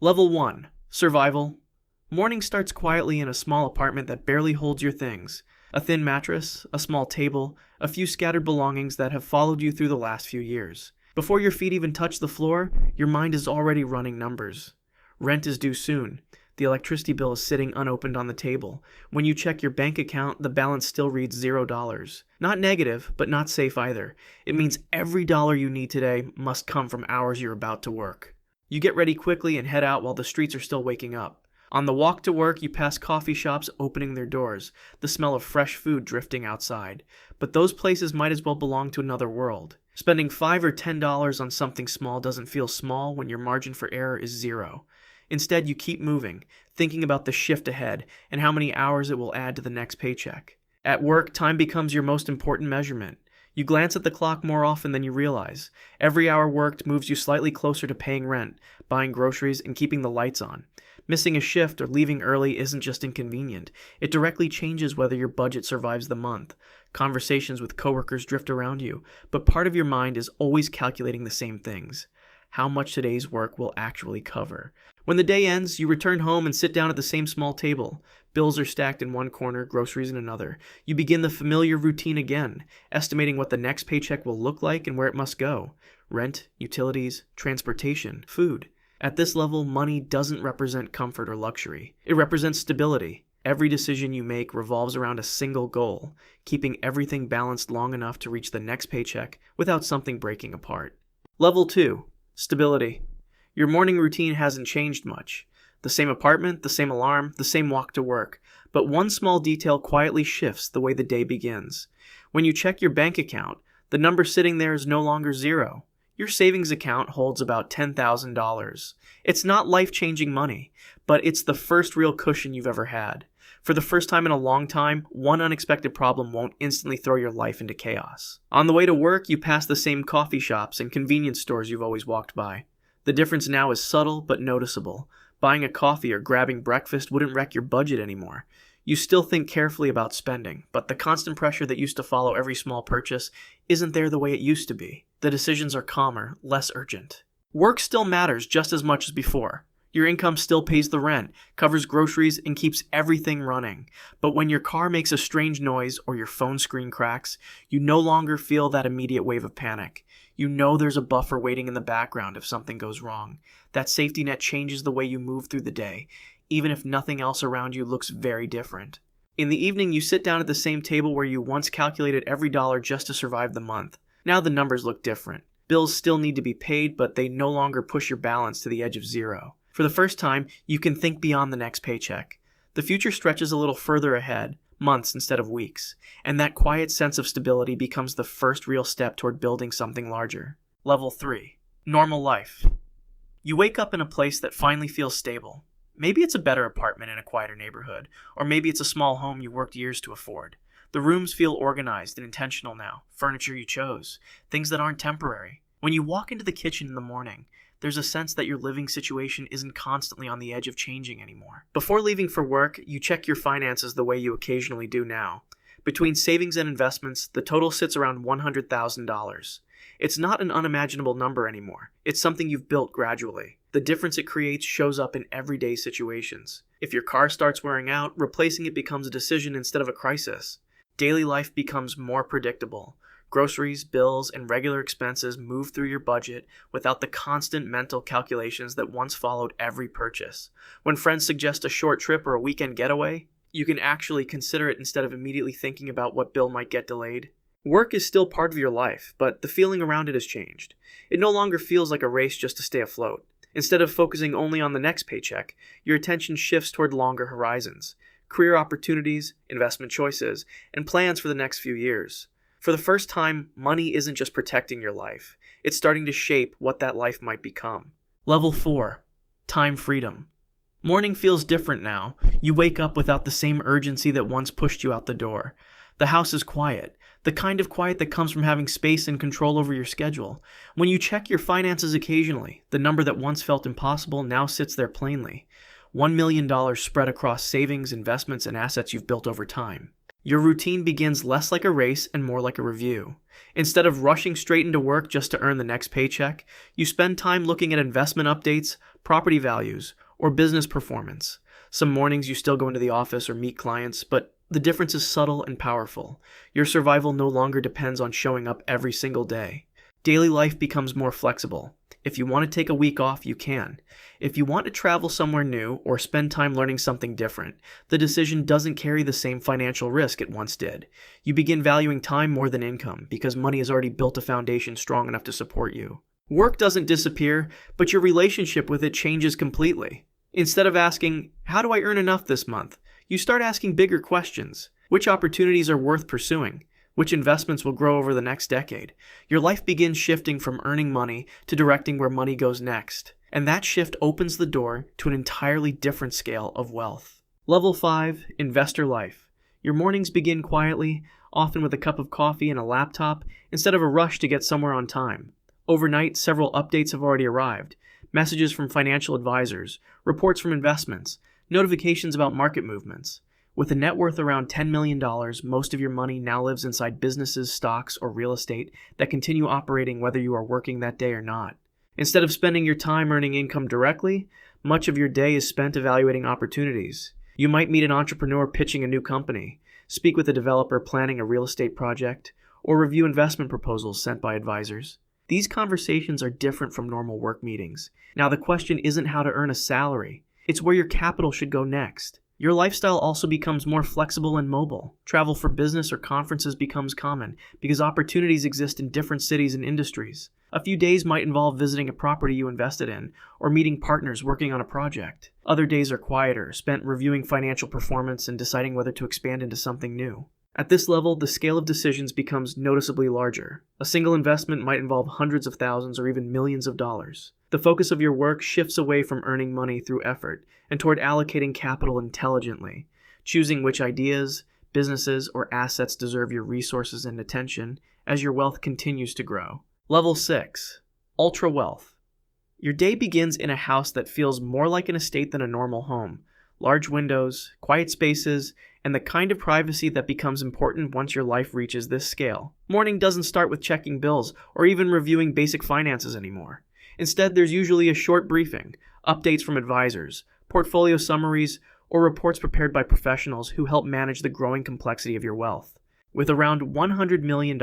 Level 1. Survival. Morning starts quietly in a small apartment that barely holds your things. A thin mattress, a small table, a few scattered belongings that have followed you through the last few years. Before your feet even touch the floor, your mind is already running numbers. Rent is due soon. The electricity bill is sitting unopened on the table. When you check your bank account, the balance still reads $0. Not negative, but not safe either. It means every dollar you need today must come from hours you're about to work. You get ready quickly and head out while the streets are still waking up. On the walk to work, you pass coffee shops opening their doors, the smell of fresh food drifting outside. But those places might as well belong to another world. Spending $5 or $10 on something small doesn't feel small when your margin for error is zero. Instead, you keep moving, thinking about the shift ahead and how many hours it will add to the next paycheck. At work, time becomes your most important measurement. You glance at the clock more often than you realize. Every hour worked moves you slightly closer to paying rent, buying groceries, and keeping the lights on. Missing a shift or leaving early isn't just inconvenient. It directly changes whether your budget survives the month. Conversations with coworkers drift around you, but part of your mind is always calculating the same things. How much today's work will actually cover. When the day ends, you return home and sit down at the same small table. Bills are stacked in one corner, groceries in another. You begin the familiar routine again, estimating what the next paycheck will look like and where it must go. Rent, utilities, transportation, food. At this level, money doesn't represent comfort or luxury. It represents stability. Every decision you make revolves around a single goal, keeping everything balanced long enough to reach the next paycheck without something breaking apart. Level 2. Stability. Your morning routine hasn't changed much. The same apartment, the same alarm, the same walk to work. But one small detail quietly shifts the way the day begins. When you check your bank account, the number sitting there is no longer zero. Your savings account holds about $10,000. It's not life-changing money, but it's the first real cushion you've ever had. For the first time in a long time, one unexpected problem won't instantly throw your life into chaos. On the way to work, you pass the same coffee shops and convenience stores you've always walked by. The difference now is subtle but noticeable. Buying a coffee or grabbing breakfast wouldn't wreck your budget anymore. You still think carefully about spending, but the constant pressure that used to follow every small purchase isn't there the way it used to be. The decisions are calmer, less urgent. Work still matters just as much as before. Your income still pays the rent, covers groceries, and keeps everything running. But when your car makes a strange noise or your phone screen cracks, you no longer feel that immediate wave of panic. You know there's a buffer waiting in the background if something goes wrong. That safety net changes the way you move through the day, even if nothing else around you looks very different. In the evening, you sit down at the same table where you once calculated every dollar just to survive the month. Now the numbers look different. Bills still need to be paid, but they no longer push your balance to the edge of zero. For the first time, you can think beyond the next paycheck. The future stretches a little further ahead, months instead of weeks, and that quiet sense of stability becomes the first real step toward building something larger. Level 3. Normal life. You wake up in a place that finally feels stable. Maybe it's a better apartment in a quieter neighborhood, or maybe it's a small home you worked years to afford. The rooms feel organized and intentional now, furniture you chose, things that aren't temporary. When you walk into the kitchen in the morning, there's a sense that your living situation isn't constantly on the edge of changing anymore. Before leaving for work, you check your finances the way you occasionally do now. Between savings and investments, the total sits around $100,000. It's not an unimaginable number anymore. It's something you've built gradually. The difference it creates shows up in everyday situations. If your car starts wearing out, replacing it becomes a decision instead of a crisis. Daily life becomes more predictable. Groceries, bills, and regular expenses move through your budget without the constant mental calculations that once followed every purchase. When friends suggest a short trip or a weekend getaway, you can actually consider it instead of immediately thinking about what bill might get delayed. Work is still part of your life, but the feeling around it has changed. It no longer feels like a race just to stay afloat. Instead of focusing only on the next paycheck, your attention shifts toward longer horizons, career opportunities, investment choices, and plans for the next few years. For the first time, money isn't just protecting your life. It's starting to shape what that life might become. Level 4. Time freedom. Morning feels different now. You wake up without the same urgency that once pushed you out the door. The house is quiet, the kind of quiet that comes from having space and control over your schedule. When you check your finances occasionally, the number that once felt impossible now sits there plainly. $1 million spread across savings, investments, and assets you've built over time. Your routine begins less like a race and more like a review. Instead of rushing straight into work just to earn the next paycheck, you spend time looking at investment updates, property values, or business performance. Some mornings you still go into the office or meet clients, but the difference is subtle and powerful. Your survival no longer depends on showing up every single day. Daily life becomes more flexible. If you want to take a week off, you can. If you want to travel somewhere new or spend time learning something different, the decision doesn't carry the same financial risk it once did. You begin valuing time more than income because money has already built a foundation strong enough to support you. Work doesn't disappear, but your relationship with it changes completely. Instead of asking, "How do I earn enough this month?" you start asking bigger questions. Which opportunities are worth pursuing? Which investments will grow over the next decade? Your life begins shifting from earning money to directing where money goes next. And that shift opens the door to an entirely different scale of wealth. Level 5, Investor Life. Your mornings begin quietly, often with a cup of coffee and a laptop, instead of a rush to get somewhere on time. Overnight, several updates have already arrived. Messages from financial advisors, reports from investments, notifications about market movements. With a net worth around $10 million, most of your money now lives inside businesses, stocks, or real estate that continue operating whether you are working that day or not. Instead of spending your time earning income directly, much of your day is spent evaluating opportunities. You might meet an entrepreneur pitching a new company, speak with a developer planning a real estate project, or review investment proposals sent by advisors. These conversations are different from normal work meetings. Now, the question isn't how to earn a salary. It's where your capital should go next. Your lifestyle also becomes more flexible and mobile. Travel for business or conferences becomes common because opportunities exist in different cities and industries. A few days might involve visiting a property you invested in or meeting partners working on a project. Other days are quieter, spent reviewing financial performance and deciding whether to expand into something new. At this level, the scale of decisions becomes noticeably larger. A single investment might involve hundreds of thousands or even millions of dollars. The focus of your work shifts away from earning money through effort and toward allocating capital intelligently, choosing which ideas, businesses, or assets deserve your resources and attention as your wealth continues to grow. Level 6, Ultra Wealth. Your day begins in a house that feels more like an estate than a normal home. Large windows, quiet spaces, and the kind of privacy that becomes important once your life reaches this scale. Morning doesn't start with checking bills or even reviewing basic finances anymore. Instead, there's usually a short briefing, updates from advisors, portfolio summaries, or reports prepared by professionals who help manage the growing complexity of your wealth. With around $100 million,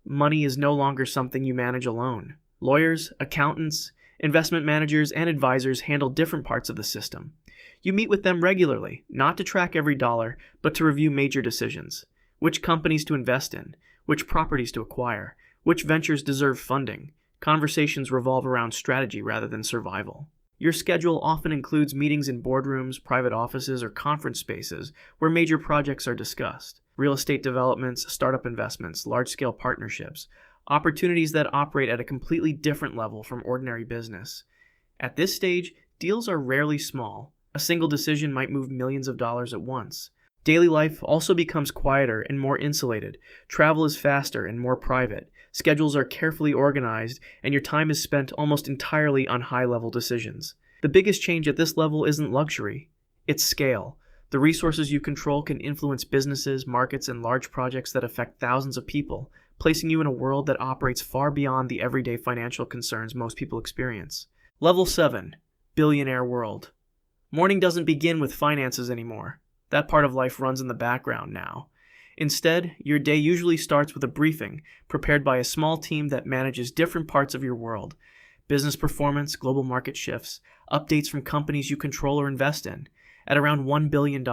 money is no longer something you manage alone. Lawyers, accountants, investment managers, and advisors handle different parts of the system. You meet with them regularly, not to track every dollar, but to review major decisions. Which companies to invest in, which properties to acquire, which ventures deserve funding. Conversations revolve around strategy rather than survival. Your schedule often includes meetings in boardrooms, private offices, or conference spaces where major projects are discussed. Real estate developments, startup investments, large-scale partnerships, opportunities that operate at a completely different level from ordinary business. At this stage, deals are rarely small. A single decision might move millions of dollars at once. Daily life also becomes quieter and more insulated. Travel is faster and more private. Schedules are carefully organized, and your time is spent almost entirely on high-level decisions. The biggest change at this level isn't luxury, it's scale. The resources you control can influence businesses, markets, and large projects that affect thousands of people, placing you in a world that operates far beyond the everyday financial concerns most people experience. Level 7, Billionaire World. Morning doesn't begin with finances anymore. That part of life runs in the background now. Instead, your day usually starts with a briefing prepared by a small team that manages different parts of your world. Business performance, global market shifts, updates from companies you control or invest in. At around $1 billion,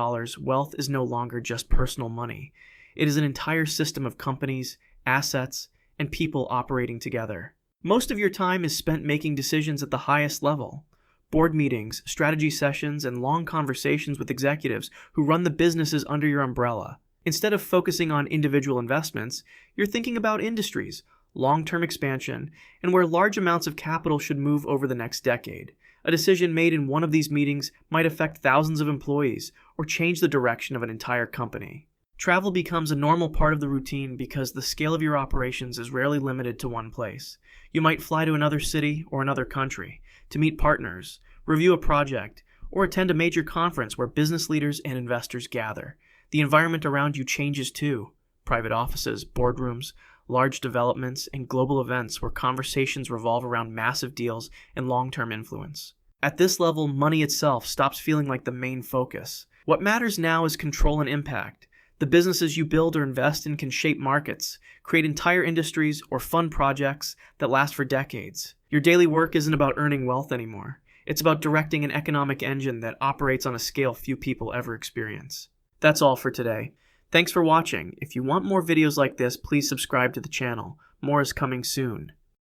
wealth is no longer just personal money. It is an entire system of companies, assets, and people operating together. Most of your time is spent making decisions at the highest level. Board meetings, strategy sessions, and long conversations with executives who run the businesses under your umbrella. Instead of focusing on individual investments, you're thinking about industries, long-term expansion, and where large amounts of capital should move over the next decade. A decision made in one of these meetings might affect thousands of employees or change the direction of an entire company. Travel becomes a normal part of the routine because the scale of your operations is rarely limited to one place. You might fly to another city or another country to meet partners, review a project, or attend a major conference where business leaders and investors gather. The environment around you changes too. Private offices, boardrooms, large developments, and global events where conversations revolve around massive deals and long-term influence. At this level, money itself stops feeling like the main focus. What matters now is control and impact. The businesses you build or invest in can shape markets, create entire industries, or fund projects that last for decades. Your daily work isn't about earning wealth anymore. It's about directing an economic engine that operates on a scale few people ever experience. That's all for today. Thanks for watching. If you want more videos like this, please subscribe to the channel. More is coming soon.